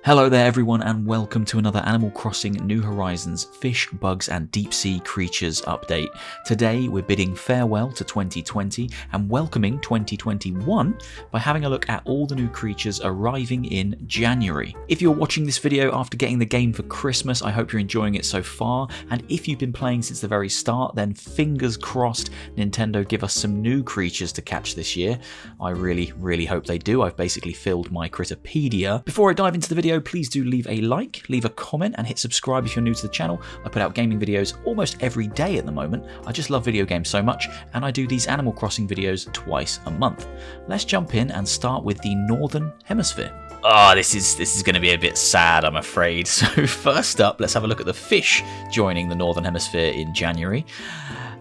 Hello there everyone and welcome to another Animal Crossing New Horizons Fish, Bugs and Deep Sea Creatures update. Today we're bidding farewell to 2020 and welcoming 2021 by having a look at all the new creatures arriving in January. If you're watching this video after getting the game for Christmas, I hope you're enjoying it so far, and if you've been playing since the very start, then fingers crossed Nintendo give us some new creatures to catch this year. I really hope they do. I've basically filled my Critterpedia. Before I dive into the video, please do leave a like, leave a comment and hit subscribe if you're new to the channel. I put out gaming videos almost every day at the moment. I just love video games so much and I do these Animal Crossing videos twice a month. Let's jump in and start with the Northern Hemisphere. This is going to be a bit sad, I'm afraid. So first up, let's have a look at the fish joining the Northern Hemisphere in January.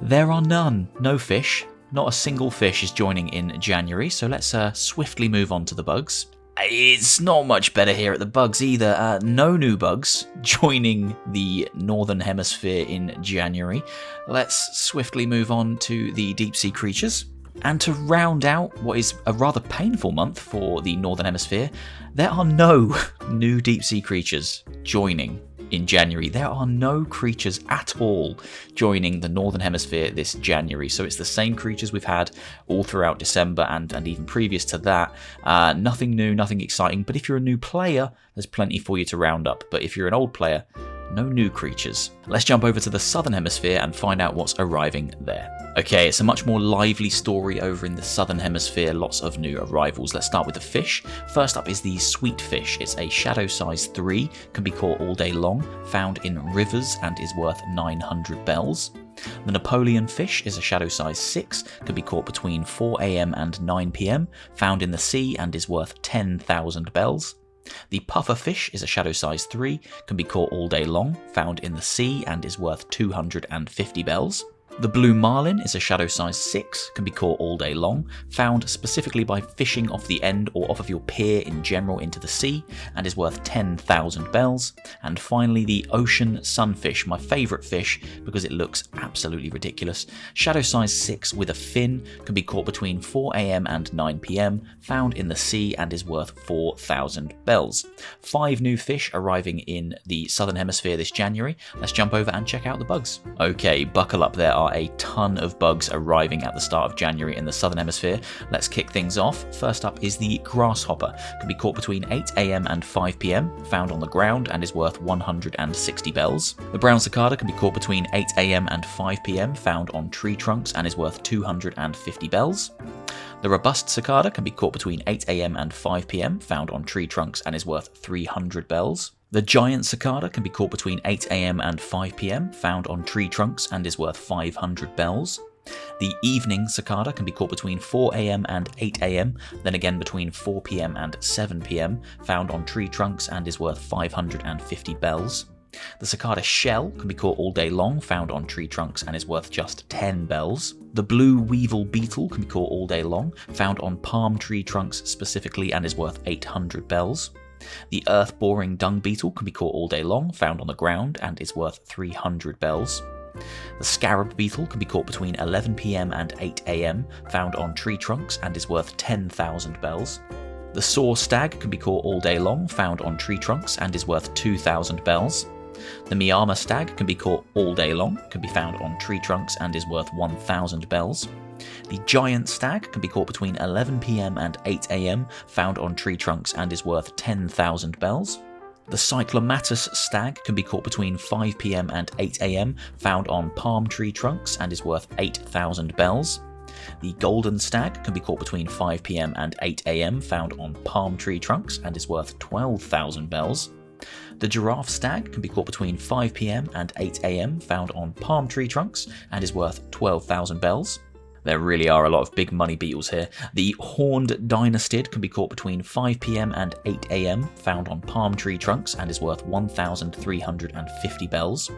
There are none, no fish. Not a single fish is joining in January, so let's swiftly move on to the bugs. It's not much better here at the bugs either. No new bugs joining the Northern Hemisphere in January. Let's swiftly move on to the deep sea creatures. And to round out what is a rather painful month for the Northern Hemisphere, there are no new deep sea creatures joining in January. There are no creatures at all joining the Northern Hemisphere this January. So it's the same creatures we've had all throughout December and even previous to that. Nothing new, nothing exciting. But if you're a new player, there's plenty for you to round up. But if you're an old player, no new creatures. Let's jump over to the Southern Hemisphere and find out what's arriving there. Okay, it's a much more lively story over in the Southern Hemisphere, lots of new arrivals. Let's start with the fish. First up is the Sweetfish. It's a shadow size 3, can be caught all day long, found in rivers and is worth 900 bells. The Napoleonfish is a shadow size 6, can be caught between 4 AM and 9 PM, found in the sea and is worth 10,000 bells. The Pufferfish is a shadow size 3, can be caught all day long, found in the sea and is worth 250 bells. The blue Marlin is a shadow size 6, can be caught all day long, found specifically by fishing off the end or off of your pier in general into the sea, and is worth 10,000 bells. And finally the ocean sunfish, my favourite fish because it looks absolutely ridiculous. Shadow size 6 with a fin, can be caught between 4 AM and 9 PM, found in the sea and is worth 4,000 bells. 5 new fish arriving in the Southern Hemisphere this January. Let's jump over and check out the bugs. Okay, buckle up, there are a ton of bugs arriving at the start of January in the Southern Hemisphere. Let's kick things off. First up is the Grasshopper. Can be caught between 8 AM and 5 PM, found on the ground and is worth 160 bells. The brown cicada can be caught between 8 AM and 5 PM, found on tree trunks and is worth 250 bells. The robust cicada can be caught between 8 AM and 5 PM, found on tree trunks and is worth 300 bells. The giant cicada can be caught between 8 AM and 5 PM, found on tree trunks and is worth 500 bells. The evening cicada can be caught between 4 AM and 8 AM, then again between 4 PM and 7 PM, found on tree trunks and is worth 550 bells. The Cicada Shell can be caught all day long, found on tree trunks and is worth just 10 bells. The blue Weevil beetle can be caught all day long, found on palm tree trunks specifically and is worth 800 bells. The earth-boring dung beetle can be caught all day long, found on the ground and is worth 300 bells. The Scarab Beetle can be caught between 11 PM and 8 AM, found on tree trunks and is worth 10,000 bells. The Saw Stag can be caught all day long, found on tree trunks and is worth 2,000 bells. The Miyama Stag can be caught all day long, can be found on tree trunks and is worth 1,000 bells. The Giant Stag can be caught between 11 PM and 8 AM, found on tree trunks and is worth 10,000 bells. The Cyclommatus Stag can be caught between 5 PM and 8 AM, found on palm tree trunks and is worth 8,000 bells. The Golden Stag can be caught between 5 PM and 8 AM, found on palm tree trunks and is worth 12,000 bells. The Giraffe Stag can be caught between 5 PM and 8 AM, found on palm tree trunks and is worth 12,000 bells. There really are a lot of big money beetles here. The horned Dynastid can be caught between 5 PM and 8 AM, found on palm tree trunks and is worth 1,350 bells.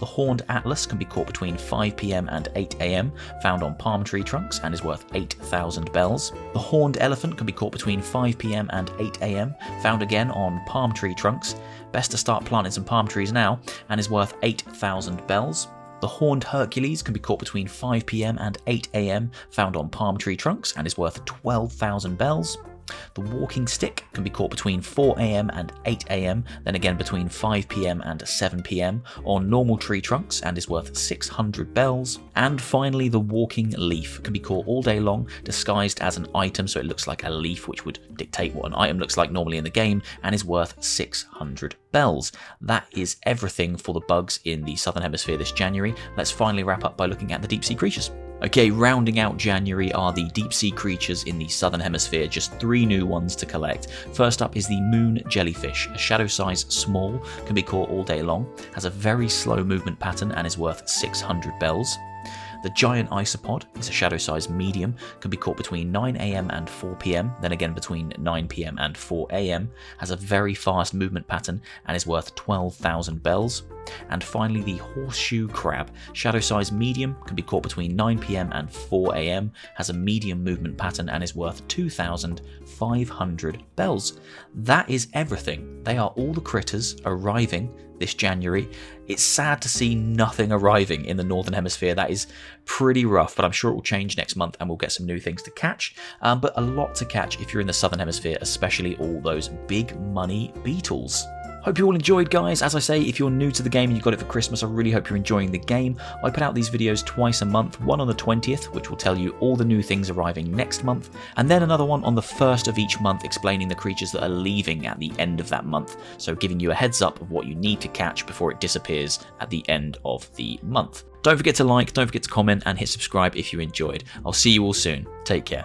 The horned Atlas can be caught between 5 PM and 8 AM, found on palm tree trunks and is worth 8,000 bells. The horned elephant can be caught between 5 PM and 8 AM, found again on palm tree trunks. Best to start planting some palm trees now, and is worth 8,000 bells. The horned Hercules can be caught between 5 PM and 8 AM, found on palm tree trunks and is worth 12,000 bells. The walking stick can be caught between 4 AM and 8 AM, then again between 5 PM and 7 PM on normal tree trunks and is worth 600 bells. And finally, the walking leaf can be caught all day long, disguised as an item, so it looks like a leaf, which would dictate what an item looks like normally in the game, and is worth 600 bells. That is everything for the bugs in the Southern Hemisphere this January. Let's finally wrap up by looking at the deep sea creatures. Okay, rounding out January are the deep sea creatures in the Southern Hemisphere, just 3 new ones to collect. First up is the moon jellyfish, a shadow size small, can be caught all day long, has a very slow movement pattern and is worth 600 bells. The giant isopod is a shadow size medium, can be caught between 9 AM and 4 PM, then again between 9 PM and 4 AM, has a very fast movement pattern and is worth 12,000 bells. And finally, the horseshoe crab, shadow size medium, can be caught between 9 PM and 4 AM, has a medium movement pattern and is worth 2,500 bells. That is everything. They are all the critters arriving this January. It's sad to see nothing arriving in the Northern Hemisphere. That is pretty rough, but I'm sure it will change next month and we'll get some new things to catch. But a lot to catch if you're in the Southern Hemisphere, especially all those big money beetles. Hope you all enjoyed, guys. As I say, if you're new to the game and you got it for Christmas, I really hope you're enjoying the game. I put out these videos twice a month, one on the 20th, which will tell you all the new things arriving next month, and then another one on the 1st of each month explaining the creatures that are leaving at the end of that month, so giving you a heads up of what you need to catch before it disappears at the end of the month. Don't forget to like, don't forget to comment, and hit subscribe if you enjoyed. I'll see you all soon. Take care.